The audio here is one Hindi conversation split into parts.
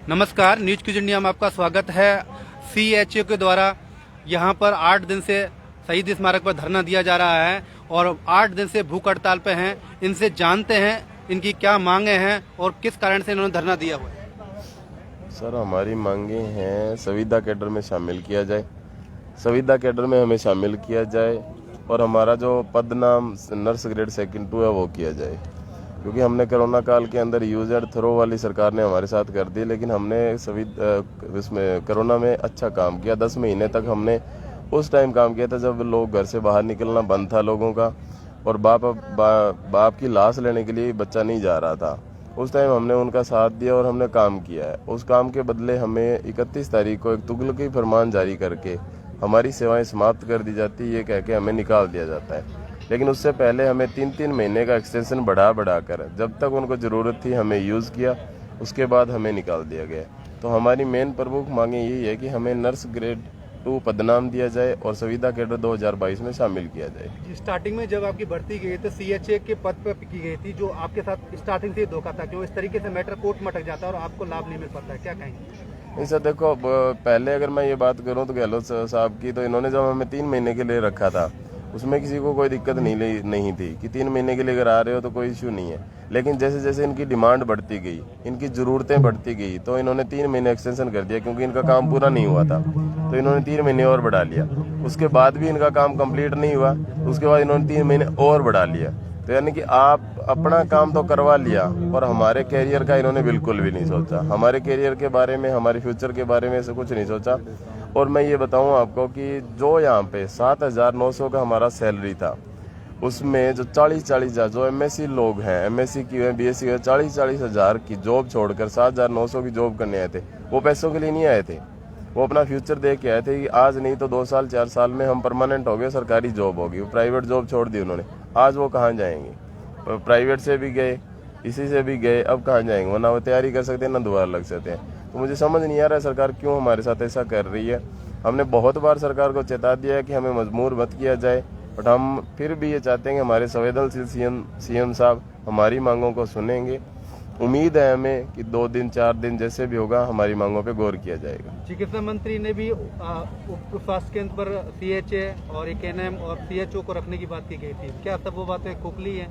नमस्कार, न्यूज क्यूज इंडिया में आपका स्वागत है। CHO के द्वारा यहाँ पर 8 दिन से शहीद स्मारक पर धरना दिया जा रहा है और 8 दिन से भूख हड़ताल पे हैं। इनसे जानते हैं इनकी क्या मांगे हैं और किस कारण से इन्होंने धरना दिया हुआ है। सर, हमारी मांगे हैं संविदा कैडर में शामिल किया जाए, संविदा कैडर में हमें शामिल किया जाए और हमारा जो पद नाम नर्स ग्रेड सेकंड 2 है वो किया जाए, क्योंकि हमने कोरोना काल के अंदर यूज एंड थ्रो वाली सरकार ने हमारे साथ कर दी, लेकिन हमने इसमें कोरोना में अच्छा काम किया। 10 महीने तक हमने उस टाइम काम किया था जब लोग घर से बाहर निकलना बंद था लोगों का और बाप की लाश लेने के लिए बच्चा नहीं जा रहा था। उस टाइम हमने उनका साथ दिया और हमने काम किया है। उस काम के बदले हमें 31 तारीख को एक तुगलकी फरमान जारी करके हमारी सेवाएं समाप्त कर दी जाती, ये कह के हमें निकाल दिया जाता है। लेकिन उससे पहले हमें 3-3 महीने का एक्सटेंशन बढ़ा कर जब तक उनको ज़रूरत थी हमें यूज़ किया, उसके बाद हमें निकाल दिया गया। तो हमारी मेन प्रमुख मांगे यही है कि हमें नर्स ग्रेड 2 पदनाम दिया जाए और संविदा कैडर 2022 में शामिल किया जाए। स्टार्टिंग में जब आपकी भर्ती की गई तो CHO के पद पर की गई थी, जो आपके साथ स्टार्टिंग से धोखा था, क्यों इस तरीके से मैटर कोर्ट में अटक जाता है और आपको लाभ नहीं मिल पाता है, क्या कहेंगे? नहीं सर, देखो, पहले अगर मैं ये बात करूँ तो गहलोत साहब की, तो इन्होंने जब हमें 3 महीने के लिए रखा था उसमें किसी को कोई दिक्कत नहीं थी कि 3 महीने के लिए अगर आ रहे हो तो कोई इश्यू नहीं है। लेकिन जैसे जैसे इनकी डिमांड बढ़ती गई, इनकी ज़रूरतें बढ़ती गई, तो इन्होंने 3 महीने एक्सटेंशन कर दिया, क्योंकि इनका काम पूरा नहीं हुआ था तो इन्होंने 3 महीने और बढ़ा लिया। उसके बाद भी इनका काम कंप्लीट नहीं हुआ, उसके बाद इन्होंने 3 महीने और बढ़ा लिया। तो यानी कि आप अपना काम तो करवा लिया और हमारे कैरियर का इन्होंने बिल्कुल भी नहीं सोचा। हमारे कैरियर के बारे में, हमारे फ्यूचर के बारे में ऐसे कुछ नहीं सोचा। और मैं ये बताऊं आपको कि जो यहाँ पे 7,900 का हमारा सैलरी था, उसमें जो 40 जो MSc लोग हैं, MSc की है, BSc की है, 40 हज़ार की जॉब छोड़कर 7,900 की जॉब करने आए थे। वो पैसों के लिए नहीं आए थे, वो अपना फ्यूचर देख के आए थे कि आज नहीं तो 2 साल 4 साल में हम परमानेंट हो गए, सरकारी जॉब होगी। वो प्राइवेट जॉब छोड़ दी उन्होंने। आज वो कहाँ जाएंगे? प्राइवेट से भी गए, इसी से भी गए, अब कहाँ जाएंगे? वरना वो तैयारी कर सकते हैं ना दोबारा लग सकते हैं। तो मुझे समझ नहीं आ रहा है सरकार क्यों हमारे साथ ऐसा कर रही है। हमने बहुत बार सरकार को चेता दिया है कि हमें मजबूर मत किया जाए, बट हम फिर भी ये चाहते हैं कि हमारे संवेदनशील सीएम साहब हमारी मांगों को सुनेंगे। उम्मीद है हमें कि 2 दिन 4 दिन जैसे भी होगा हमारी मांगों पे गौर किया जाएगा। चिकित्सा मंत्री ने भी उप स्वास्थ्य केंद्र पर CHO और एक ANM और CHO को रखने की बात की गई थी, क्या सब वो बातें खोखली हैं?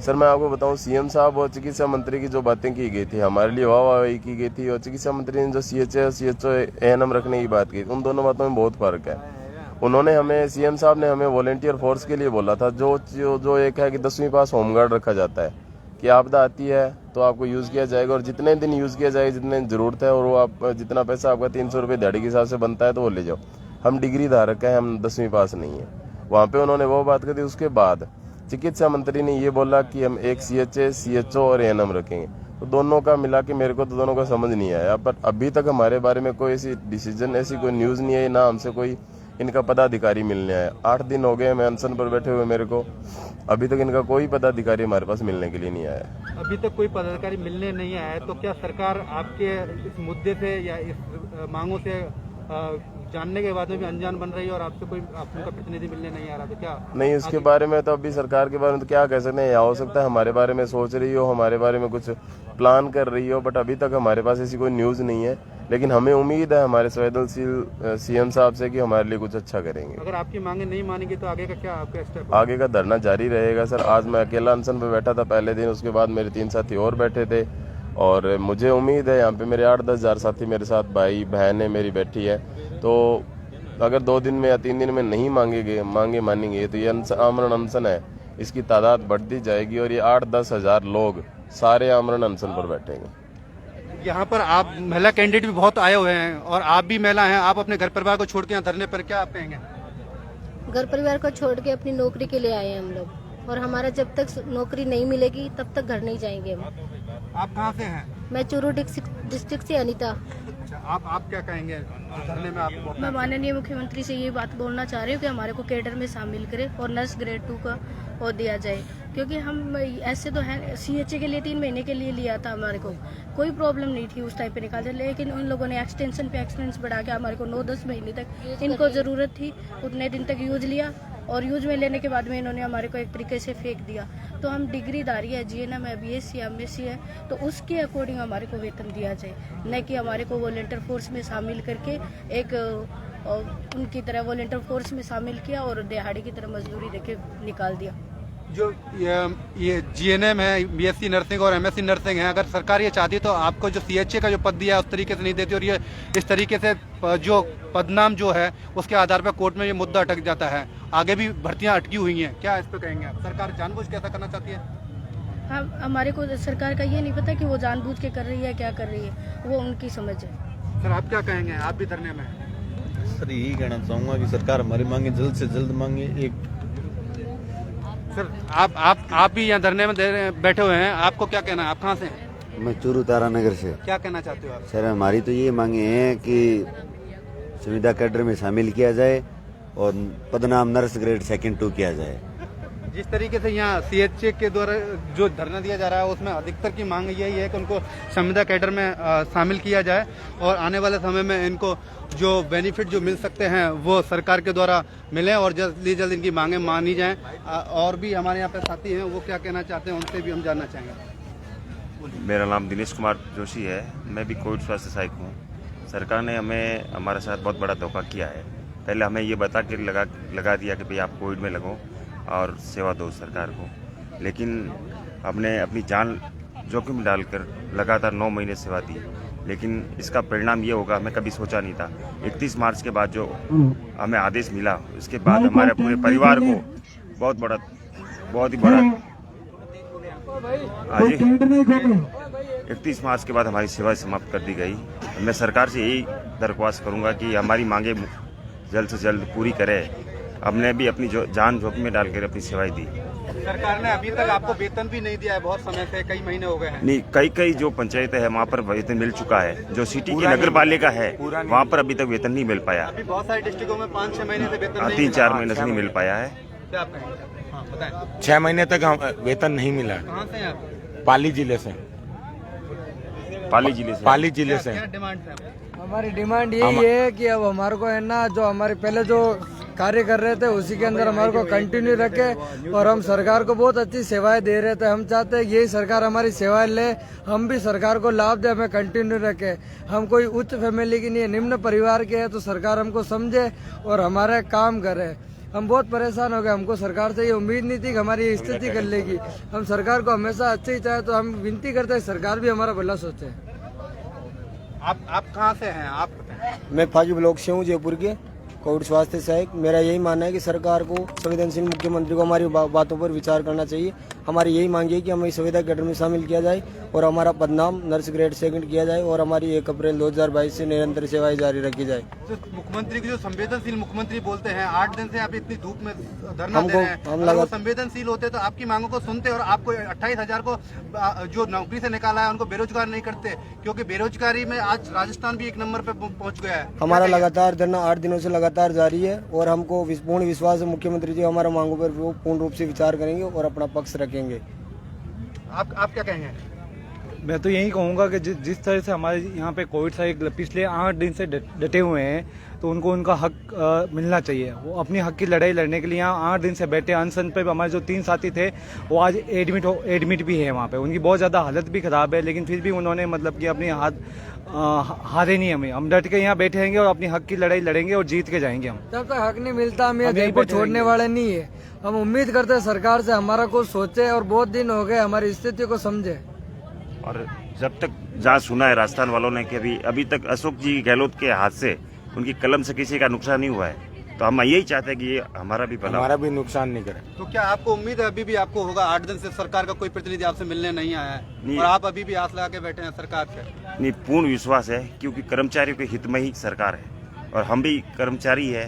सर, मैं आपको बताऊं, CM साहब और चिकित्सा मंत्री की जो बातें की गई थी हमारे लिए वाहवाही की गई थी, और चिकित्सा मंत्री ने जो CHO ANM रखने की बात की, उन दोनों बातों में बहुत फर्क है। उन्होंने हमें, CM साहब ने हमें वॉलेंटियर फोर्स के लिए बोला था, जो एक है कि 10वीं पास होमगार्ड रखा जाता है कि आपदा आती है तो आपको यूज़ किया जाएगा और जितने दिन यूज़ किया जाएगा, जितने ज़रूरत है, और वो आप जितना पैसा आपका 300 रुपये दिहाड़ी के हिसाब से बनता है तो वो ले जाओ। हम डिग्री धारक है, हम 10वीं पास नहीं है। वहाँ पे उन्होंने वो बात कर दी। उसके बाद चिकित्सा मंत्री ने ये बोला कि हम एक CHO और ANM रखेंगे। तो दोनों का मिला के मेरे को तो दोनों का समझ नहीं आया, पर अभी तक हमारे बारे में कोई ऐसी डिसीजन, ऐसी कोई न्यूज़ नहीं आई, ना हमसे कोई इनका पदाधिकारी मिलने आया। 8 दिन हो गए मैं अनशन पर बैठे हुए, मेरे को अभी तक इनका कोई पदाधिकारी हमारे पास मिलने के लिए नहीं आया। अभी तक कोई पदाधिकारी मिलने नहीं आया है, तो क्या सरकार आपके इस मुद्दे से या इस मांगों से जानने के बाद में भी अनजान बन रही है और आपसे कोई आपका प्रतिनिधि मिलने नहीं आ रहा? तो क्या नहीं, उसके बारे में तो अभी सरकार के बारे में तो क्या कह सकते हैं। या हो सकता है हमारे बारे में सोच रही हो, हमारे बारे में कुछ प्लान कर रही हो, बट अभी तक हमारे पास ऐसी कोई न्यूज़ नहीं है। लेकिन हमें उम्मीद है हमारे संवेदनशील CM साहब से कि हमारे लिए कुछ अच्छा करेंगे। अगर आपकी मांगे नहीं मानेंगे तो आगे का क्या आपका स्टेप? आगे का धरना जारी रहेगा सर। आज मैं अकेला अनशन पे बैठा था पहले दिन, उसके बाद मेरे 3 साथी और बैठे थे और मुझे उम्मीद है यहाँ पे मेरे 8-10 हज़ार साथी मेरे साथ, भाई बहन है मेरी बैठी है। तो अगर 2 दिन में या 3 दिन में नहीं मांगे मानेंगे तो ये आमरण अनशन है, इसकी तादाद बढ़ती जाएगी और ये 8-10 हज़ार लोग सारे आमरण अनशन पर बैठेंगे। यहाँ पर आप महिला कैंडिडेट भी बहुत आए हुए हैं और आप भी महिला हैं, आप अपने घर परिवार को छोड़ के यहाँ धरने पर क्या आप कहेंगे? घर परिवार को छोड़ के अपनी नौकरी के लिए आए हैं हम लोग, और हमारा जब तक नौकरी नहीं मिलेगी तब तक घर नहीं जाएंगे हम। आप कहाँ से हैं? मैं चूरू डिस्ट्रिक्ट से अनीता। आप क्या कहेंगे धरने में? आपको मैं माननीय मुख्यमंत्री से ये बात बोलना चाह रही हूँ कि हमारे को कैडर में शामिल करे और नर्स ग्रेड 2 का वो दिया जाए, क्योंकि हम ऐसे तो है CHO के लिए 3 महीने के लिए लिया था, हमारे को कोई प्रॉब्लम नहीं थी उस टाइम पे निकाल दिया। लेकिन उन लोगों ने एक्सटेंशन पे एक्सटेंशन बढ़ा के हमारे को 9-10 महीने तक इनको ज़रूरत थी उतने दिन तक यूज लिया, और यूज में लेने के बाद में इन्होंने हमारे को एक तरीके से फेंक दिया। तो हम डिग्रीधारी है, जीएनएम है, बीएससी एमएससी है, तो उसके अकॉर्डिंग हमारे को वेतन दिया जाए, न कि हमारे को वॉलंटियर फोर्स में शामिल करके एक उनकी तरह वॉलंटियर फोर्स में शामिल किया और दिहाड़ी की तरह मजदूरी देके निकाल दिया। जो ये जीएनएम है, बीएससी नर्सिंग और एमएससी नर्सिंग है, अगर सरकार ये चाहती तो आपको जो सीएचए का जो पद दिया है उस तरीके से नहीं देती, और ये इस तरीके से जो पदनाम जो है उसके आधार पर कोर्ट में ये मुद्दा अटक जाता है। आगे भी भर्तियां अटकी हुई हैं, क्या इस पर कहेंगे आप? सरकार जानबूझ के ऐसा करना चाहती है? हम हमारे को सरकार का ये नहीं पता कि वो जानबूझ के कर रही है क्या कर रही है, वो उनकी समझ है। सर आप क्या कहेंगे, आप भी धरने में? सर यही कहना चाहूँगा कि सरकार हमारी मांगे जल्द से जल्द मांगे। एक सर आप भी यहाँ धरने में बैठे हुए हैं, आपको क्या कहना है? आप कहाँ से हैं? मैं चूरू तारानगर से। क्या कहना चाहते हो आप? सर हमारी तो ये मांगे हैं कि संविदा कैडर में शामिल किया जाए और पदनाम नर्स ग्रेड 2 2 किया जाए। जिस तरीके से यहाँ सीएचए के द्वारा जो धरना दिया जा रहा है उसमें अधिकतर की मांग यही है कि उनको संविदा कैडर में शामिल किया जाए और आने वाले समय में इनको जो बेनिफिट जो मिल सकते हैं वो सरकार के द्वारा मिले और जल्दी जल्द इनकी मांगें मानी जाएं। और भी हमारे यहाँ पे साथी हैं, वो क्या कहना चाहते हैं उनसे भी हम जानना चाहेंगे। मेरा नाम दिनेश कुमार जोशी है, मैं भी कोविड स्वास्थ्य सहायक हूँ। सरकार ने हमारे साथ बहुत बड़ा धोखा किया है। पहले हमें ये बता के लगा दिया कि भाई आप कोविड में लगो और सेवा दो सरकार को, लेकिन हमने अपनी जान जोखिम में डालकर लगातार 9 महीने सेवा दी, लेकिन इसका परिणाम ये होगा हमें कभी सोचा नहीं था। 31 मार्च के बाद जो हमें आदेश मिला उसके बाद हमारे पूरे परिवार को बहुत ही बड़ा 31 मार्च के बाद हमारी सेवा समाप्त कर दी गई। मैं सरकार से यही दरख्वास्त करूंगा कि हमारी मांगे जल्द से जल्द पूरी करे। हमने भी अपनी जान जोखिम में डालकर अपनी सेवाएं दी। सरकार ने अभी तक आपको वेतन भी नहीं दिया है, बहुत समय से, कई महीने हो गए हैं। नहीं, कई जो पंचायतें हैं वहाँ पर वेतन मिल चुका है। जो सिटी की नगर पालिका है वहाँ पर अभी तक वेतन नहीं मिल पाया। अभी बहुत सारी डिस्ट्रिक्टों में 5-6 महीने से वेतन नहीं 3-4 महीने से नहीं मिल पाया है। क्या आप कहेंगे? हाँ, बताएं। 6 महीने तक वेतन नहीं मिला। कहाँ से हैं आप? पाली जिले से। पाली जिले से। क्या डिमांड है आपकी? हमारी डिमांड यही है कि अब हमारे को है ना, जो हमारे पहले जो कार्य कर रहे थे उसी के अंदर हमारे को कंटिन्यू रखे और हम सरकार को बहुत अच्छी सेवाएं दे रहे थे। हम चाहते हैं यही सरकार हमारी सेवाएं ले, हम भी सरकार को लाभ दे, हमें कंटिन्यू रखे। हम कोई उच्च फैमिली की नहीं है, निम्न परिवार के हैं, तो सरकार हमको समझे और हमारे काम करे। हम बहुत परेशान हो गए, हमको सरकार से ये उम्मीद नहीं थी कि हमारी ये स्थिति कर लेगी। हम सरकार को हमेशा अच्छे ही चाहे, तो हम विनती करते हैं सरकार भी हमारा भला सोचे। आप कहाँ से हैं? आप मैं फाजी ब्लॉक से हूँ, जयपुर के, कोविड स्वास्थ्य सहायक। मेरा यही मानना है कि सरकार को, संवेदनशील मुख्यमंत्री को हमारी बातों पर विचार करना चाहिए। हमारी यही मांग है कि हमें संविदा कैडर में शामिल किया जाए और हमारा पदनाम नर्स ग्रेड 2 किया जाए और हमारी 1 अप्रैल 2022 से निरंतर सेवाएं जारी रखी जाए। तो मुख्यमंत्री की जो संवेदनशील मुख्यमंत्री बोलते हैं, 8 दिन से आप इतनी धूप में धरना दे रहे हैं, अगर वो संवेदनशील होते तो आपकी मांगों को सुनते और आपको 28,000 को जो नौकरी से निकाला है उनको बेरोजगार नहीं करते, क्योंकि बेरोजगारी में आज राजस्थान भी 1 नंबर पे पहुंच गया है। हमारा लगातार धरना 8 दिनों से लगातार जारी है और हमको पूर्ण विश्वास है मुख्यमंत्री जी हमारा मांगों पर पूर्ण रूप से विचार करेंगे और अपना पक्ष रखेंगे। आप क्या कहेंगे? मैं तो यही कहूँगा कि जिस तरह से हमारे यहाँ पे कोविड से पिछले 8 दिन से डटे हुए हैं, तो उनको उनका हक मिलना चाहिए। वो अपनी हक की लड़ाई लड़ने के लिए यहाँ 8 दिन से बैठे अनशन पे। हमारे जो 3 साथी थे वो आज एडमिट भी है वहाँ पे। उनकी बहुत ज़्यादा हालत भी ख़राब है, लेकिन फिर भी उन्होंने मतलब कि अपनी हारे नहीं। हम डट के यहाँ बैठे रहेंगे और अपनी हक की लड़ाई लड़ेंगे और जीत के जाएंगे। हम जब तक हक नहीं मिलता हम जयपुर छोड़ने वाले नहीं है। हम उम्मीद करते हैं सरकार से हमारा कुछ सोचे और बहुत दिन हो गए हमारी स्थिति को समझे। और जब तक जहाँ सुना है राजस्थान वालों ने कि अभी तक अशोक जी गहलोत के हाथ से, उनकी कलम से किसी का नुकसान नहीं हुआ है, तो हम यही चाहते हैं कि ये हमारा भी नुकसान नहीं करे। तो क्या आपको उम्मीद है अभी भी आपको होगा? 8 दिन से सरकार का कोई प्रतिनिधि आपसे मिलने नहीं आया है और आप अभी भी आस लगा के बैठे हैं सरकार पे? नहीं, पूर्ण विश्वास है, क्योंकि कर्मचारियों के हित में ही सरकार है और हम भी कर्मचारी है।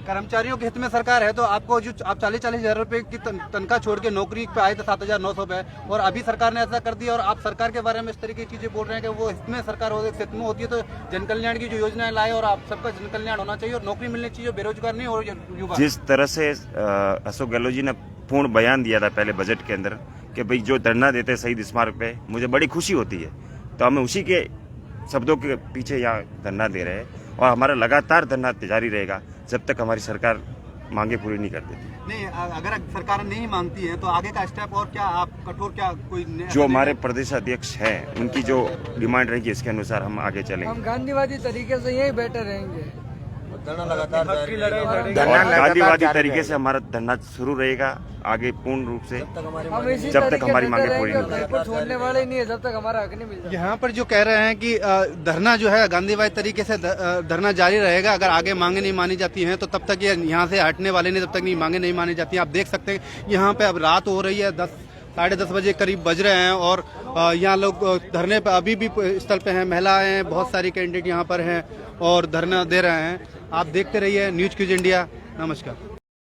कर्मचारियों के हित में सरकार है, तो आपको जो आप 40-40 हजार रुपए की तनख्वाह छोड़ के नौकरी पे आए थे 7,900 पे, और अभी सरकार ने ऐसा कर दिया और आप सरकार के बारे में इस तरीके की चीजें बोल रहे हैं कि वो हित में सरकार हित में होती है, तो जन कल्याण की जो योजनाएं लाए और आप सबका जन कल्याण होना चाहिए और नौकरी मिलनी चाहिए, बेरोजगार नहीं और युवा। जिस तरह से अशोक गहलोत जी ने पूर्ण बयान दिया था पहले बजट के अंदर कि भाई जो धरना देते शहीद स्मारक पे, मुझे बड़ी खुशी होती है, तो हमें उसी के शब्दों के पीछे यहाँ धरना दे रहे हैं और हमारा लगातार धरना जारी रहेगा जब तक हमारी सरकार मांगे पूरी नहीं करते थे। नहीं, अगर सरकार नहीं मांगती है तो आगे का स्टेप और क्या, आप कठोर क्या कोई जो हमारे प्रदेश अध्यक्ष हैं उनकी जो डिमांड रहेगी इसके अनुसार हम आगे चलेंगे। हम गांधीवादी तरीके से यही बेटर रहेंगे। गांधीवादी तरीके से हमारा धरना शुरू रहेगा आगे पूर्ण रूप से, हम इसी जब तक तरीके हमारी से मांगे लेते पूरी रहेंगे नहीं और घर को छोड़ने वाले ही नहीं है जब तक हमारा हक नहीं मिलता। यहाँ पर जो कह रहे हैं कि धरना जो है गांधीवादी तरीके से धरना जारी रहेगा, अगर आगे मांगे नहीं मानी जाती हैं तो तब तक ये यहाँ से हटने वाले नहीं, जब तक नहीं मांगे नहीं मानी जाती हैं। आप देख सकते हैं यहाँ पे अब रात हो रही है, 10-10:30 बजे करीब बज रहे हैं और यहाँ लोग धरने पर अभी भी स्थल पे हैं, महिलाएं हैं, बहुत सारी कैंडिडेट यहाँ पर हैं और धरना दे रहे हैं। आप देखते रहिए न्यूज़ क्यूज इंडिया। नमस्कार।